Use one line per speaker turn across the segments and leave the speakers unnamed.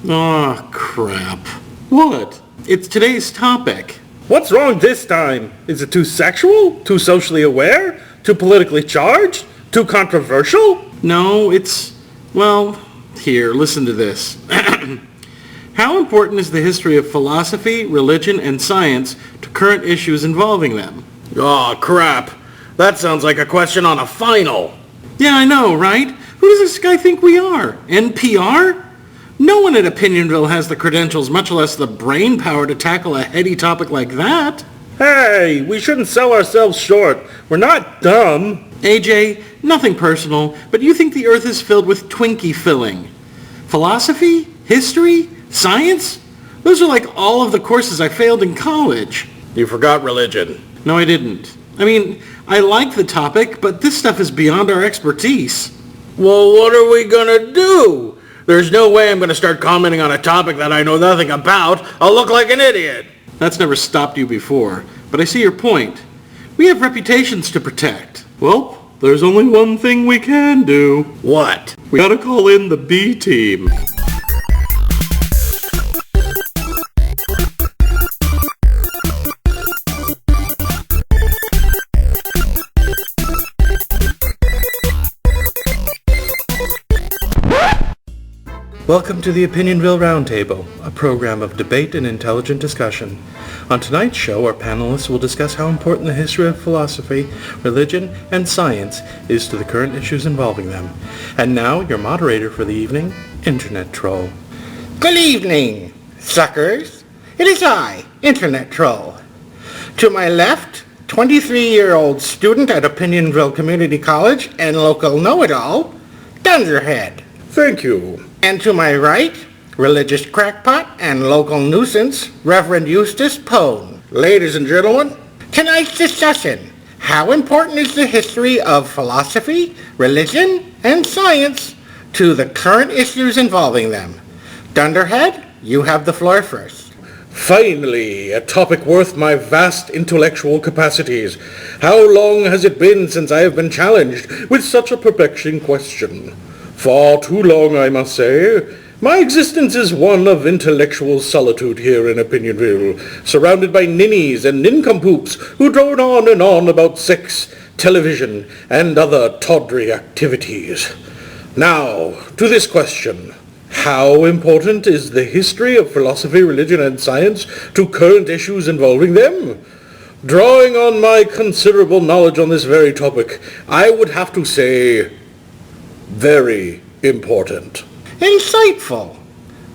Aw, crap. What? It's today's topic.
What's wrong this time? Is it too sexual? Too socially aware? Too politically charged? Too controversial?
No, well, here, listen to this. How important is the history of philosophy, religion, and science to current issues involving them?
Aw, crap. That sounds like a question on a final.
Yeah, I know, right? Who does this guy think we are? NPR? No one at Opinion-Ville has the credentials, much less the brain power to tackle a heady topic like that.
Hey, we shouldn't sell ourselves short. We're not dumb.
AJ, nothing personal, but you think the Earth is filled with Twinkie filling. Philosophy? History? Science? Those are like all of the courses I failed in college.
You forgot religion.
No, I didn't. I mean, I like the topic, but this stuff is beyond our expertise.
Well, what are we gonna do? There's no way I'm gonna start commenting on a topic that I know nothing about. I'll look like an idiot.
That's never stopped you before, but I see your point. We have reputations to protect. Well, there's only one thing we can do.
What?
We gotta call in the B team. Welcome to the Opinion-Ville Roundtable, a program of debate and intelligent discussion. On tonight's show, our panelists will discuss how important the history of philosophy, religion, and science is to the current issues involving them. And now, your moderator for the evening, Internet Troll.
Good evening, suckers. It is I, Internet Troll. To my left, 23-year-old student at Opinion-Ville Community College and local know-it-all, Dunderhead.
Thank you.
And to my right, religious crackpot and local nuisance, Reverend Eustace Pone.
Ladies and gentlemen,
Tonight's discussion, how important is the history of philosophy, religion, and science to the current issues involving them? Dunderhead, you have the floor first.
finally, a topic worth my vast intellectual capacities. How long has it been since I have been challenged with such a perplexing question? Far too long, I must say. My existence is one of intellectual solitude here in Opinionville, surrounded by ninnies and nincompoops who drone on and on about sex, television, and other tawdry activities. Now, to this question. How important is the history of philosophy, religion, and science to current issues involving them? Drawing on my considerable knowledge on this very topic, I would have to say very important.
Insightful.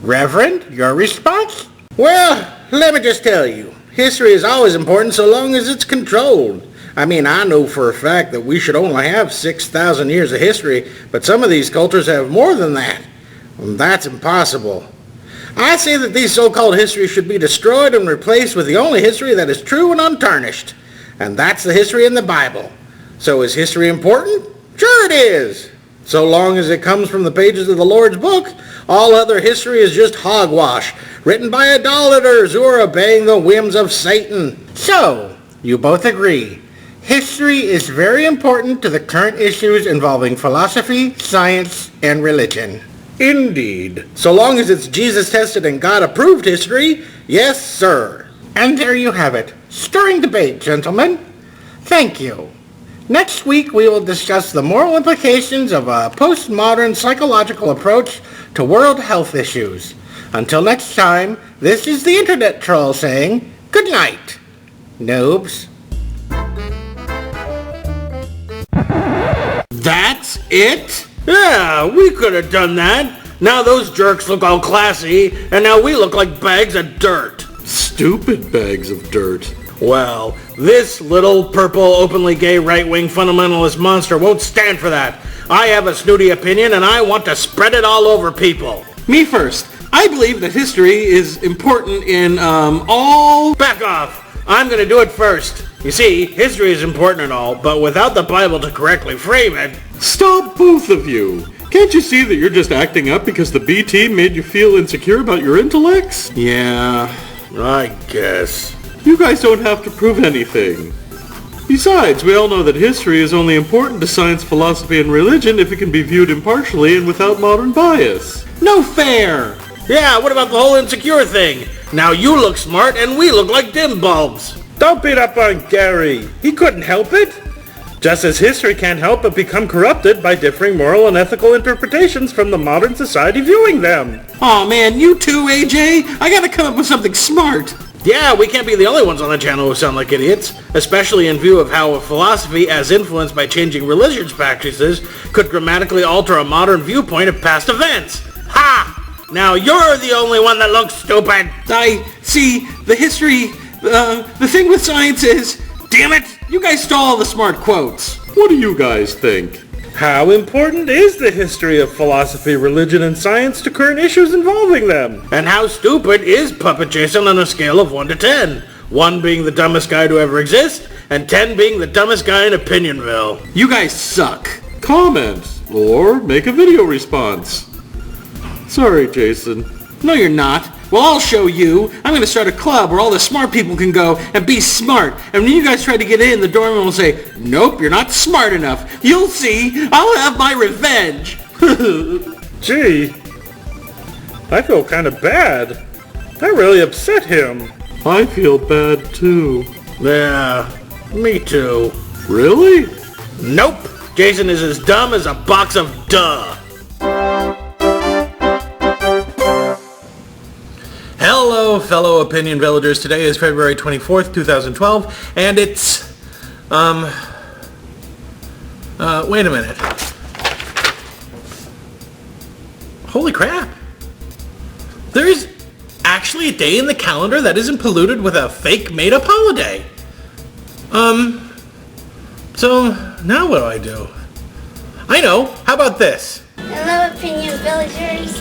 Reverend, your response?
Well, let me just tell you, history is always important so long as it's controlled. I mean, I know for a fact that we should only have 6,000 years of history, but some of these cultures have more than that. That's impossible. I say that these so-called histories should be destroyed and replaced with the only history that is true and untarnished. And that's the history in the Bible. So is history important? Sure it is. So long as it comes from the pages of the Lord's book, all other history is just hogwash, written by idolaters who are obeying the whims of Satan.
So, you both agree. History is very important to the current issues involving philosophy, science, and religion.
Indeed. So long as it's Jesus-tested and God-approved history, yes, sir.
And there you have it. Stirring debate, gentlemen. Thank you. Next week, we will discuss the moral implications of a postmodern psychological approach to world health issues. Until next time, this is the Internet Troll saying good night, noobs.
That's it?
Yeah, we could have done that. Now those jerks look all classy, and now we look like bags of dirt.
Stupid bags of dirt.
Well, this little purple openly gay right-wing fundamentalist monster won't stand for that. I have a snooty opinion and I want to spread it all over people.
Me first. I believe that history is important in, all...
Back off. I'm going to do it first. You see, history is important and all, but without the Bible to correctly frame it...
Stop, both of you. Can't you see that you're just acting up because the B team made you feel insecure about your intellects?
Yeah, I guess.
You guys don't have to prove anything. Besides, we all know that history is only important to science, philosophy, and religion if it can be viewed impartially and without modern bias.
No fair. Yeah, what about the whole insecure thing? Now you look smart and we look like dim bulbs.
Don't beat up on Gary. He couldn't help it. Just as history can't help but become corrupted by differing moral and ethical interpretations from the modern society viewing them.
Aw man, you too, AJ? I gotta come up with something smart.
Yeah, we can't be the only ones on the channel who sound like idiots, especially in view of how a philosophy as influenced by changing religious practices could dramatically alter a modern viewpoint of past events. Ha! Now you're the only one that looks stupid.
I see the history, the thing with science is, damn it, you guys stole all the smart quotes.
What do you guys think? How important is the history of philosophy, religion, and science to current issues involving them?
And how stupid is Puppet Jason on a scale of 1 to 10? 1 being the dumbest guy to ever exist, and 10 being the dumbest guy in Opinion-Ville.
You guys suck.
Comment, or make a video response. Sorry, Jason.
No, you're not. Well, I'll show you. I'm going to start a club where all the smart people can go and be smart. And when you guys try to get in, the doorman will say, nope, you're not smart enough. You'll see. I'll have my revenge.
Gee, I feel kind of bad. I really upset him. I feel bad too.
Yeah, me too.
Really?
Nope. Jason is as dumb as a box of duh.
Hello, fellow Opinion Villagers. Today is February 24th, 2012, and it's, wait a minute. Holy crap. There's actually a day in the calendar that isn't polluted with a fake made-up holiday. So, now what do I do? I know. How about this?
Hello, Opinion Villagers.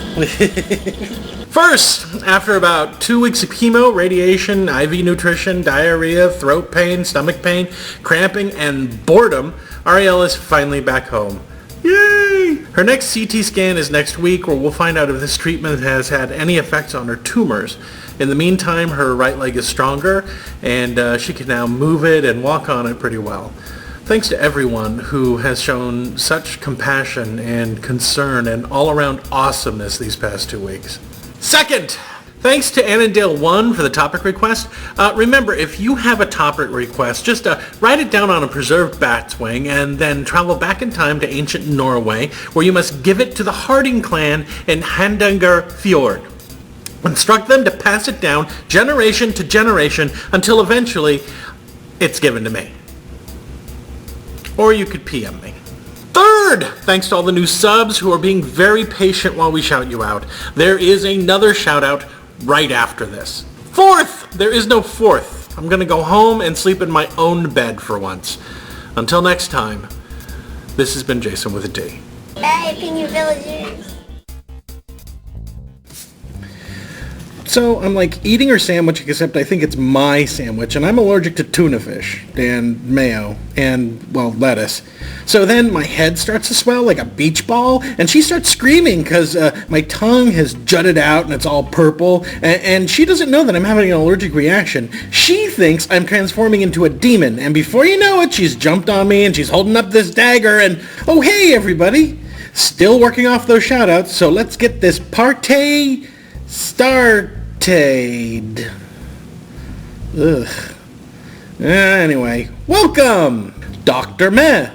First, after about 2 weeks of chemo, radiation, IV nutrition, diarrhea, throat pain, stomach pain, cramping, and boredom, Ariel is finally back home. Yay! Her next CT scan is next week, where we'll find out if this treatment has had any effects on her tumors. In the meantime, her right leg is stronger, and she can now move it and walk on it pretty well. Thanks to everyone who has shown such compassion and concern and all-around awesomeness these past 2 weeks. Second, thanks to Annandale1 for the topic request. Remember, if you have a topic request, just write it down on a preserved bat's wing and then travel back in time to ancient Norway, where you must give it to the Harding clan in Hardanger Fjord. Instruct them to pass it down generation to generation until eventually it's given to me. Or you could PM me. Third, thanks to all the new subs who are being very patient while we shout you out. There is another shout out right after this. Fourth, there is no fourth. I'm gonna go home and sleep in my own bed for once. Until next time, this has been Jason with a D.
Bye, Opinion Villagers.
So I'm like eating her sandwich, except I think it's my sandwich, and I'm allergic to tuna fish and mayo and, well, lettuce. So then my head starts to swell like a beach ball, and she starts screaming because my tongue has jutted out and it's all purple, and she doesn't know that I'm having an allergic reaction. She thinks I'm transforming into a demon, and before you know it, she's jumped on me and she's holding up this dagger, and oh hey everybody! Still working off those shout-outs, so let's get this party started. Ugh. Anyway, welcome, Dr. Meh.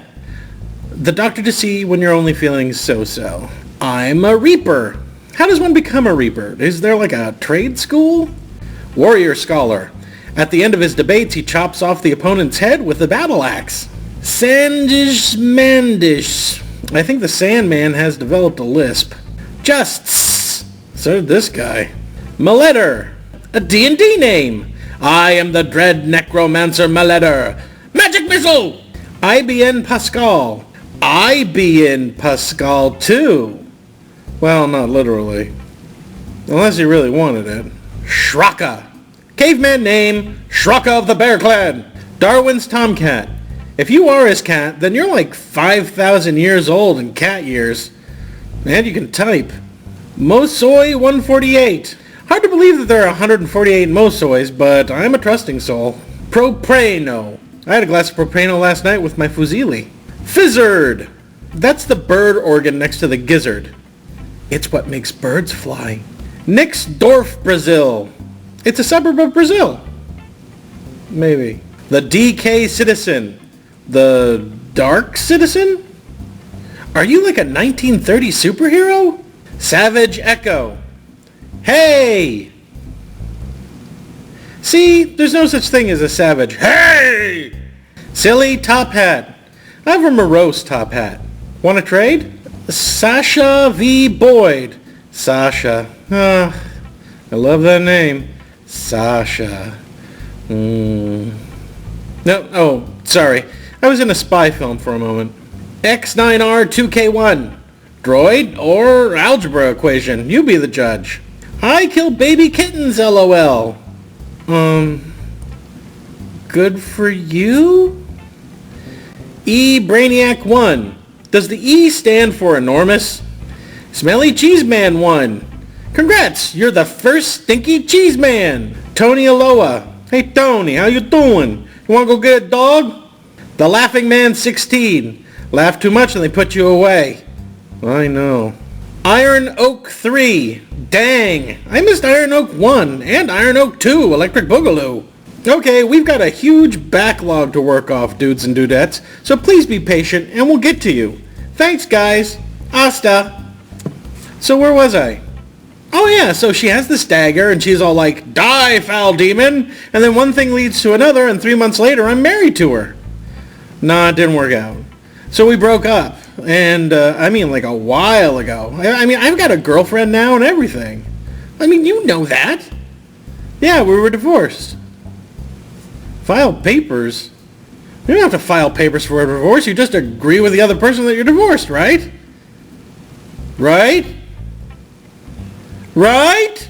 The doctor to see when you're only feeling so-so. I'm a Reaper. How does one become a Reaper? Is there like a trade school? Warrior Scholar. At the end of his debates, he chops off the opponent's head with a battle axe. Sandish Mandish. I think the Sandman has developed a lisp. Justs. So did this guy. Maletter, a D&D name. I am the dread necromancer Maletter. Magic missile! IBN Pascal. IBN Pascal too. Well, not literally. Unless he really wanted it. Shraka. Caveman name, Shraka of the Bear Clan. Darwin's Tomcat. If you are his cat, then you're like 5,000 years old in cat years. And you can type. Mosoi 148. Hard to believe that there are 148 Mosois, but I'm a trusting soul. Proprano. I had a glass of Proprano last night with my fusilli. Fizzard. That's the bird organ next to the gizzard. It's what makes birds fly.
Nixdorf, Brazil. It's a suburb of Brazil. Maybe. The DK Citizen. The Dark Citizen? Are you like a 1930 superhero? Savage Echo. Hey! See, there's no such thing as a savage. Hey! Silly Top Hat. I'm a morose Top Hat. Want to trade? Sasha V. Boyd. Sasha. I love that name. Sasha. No, oh, sorry. I was in a spy film for a moment. X9R2K1. Droid or algebra equation? You be the judge. I kill baby kittens, LOL. Good for you? E Brainiac 1. Does the E stand for enormous? Smelly Cheese Man 1. Congrats, you're the first stinky cheese man. Tony Aloha. Hey Tony, how you doing? You wanna go get a dog? The Laughing Man 16. Laugh too much and they put you away. I know. Iron Oak 3. Dang, I missed Iron Oak 1 and Iron Oak 2, Electric Boogaloo. Okay, we've got a huge backlog to work off, dudes and dudettes, so please be patient and we'll get to you. Thanks, guys. Hasta. So where was I? Oh yeah, so she has this dagger and she's all like, die, foul demon! And then one thing leads to another and 3 months later I'm married to her. Nah, it didn't work out. So we broke up. And, I mean, like a while ago. I mean, I've got a girlfriend now and everything. I mean, you know that. Yeah, we were divorced. File papers? You don't have to file papers for a divorce. You just agree with the other person that you're divorced, right? Right? Right?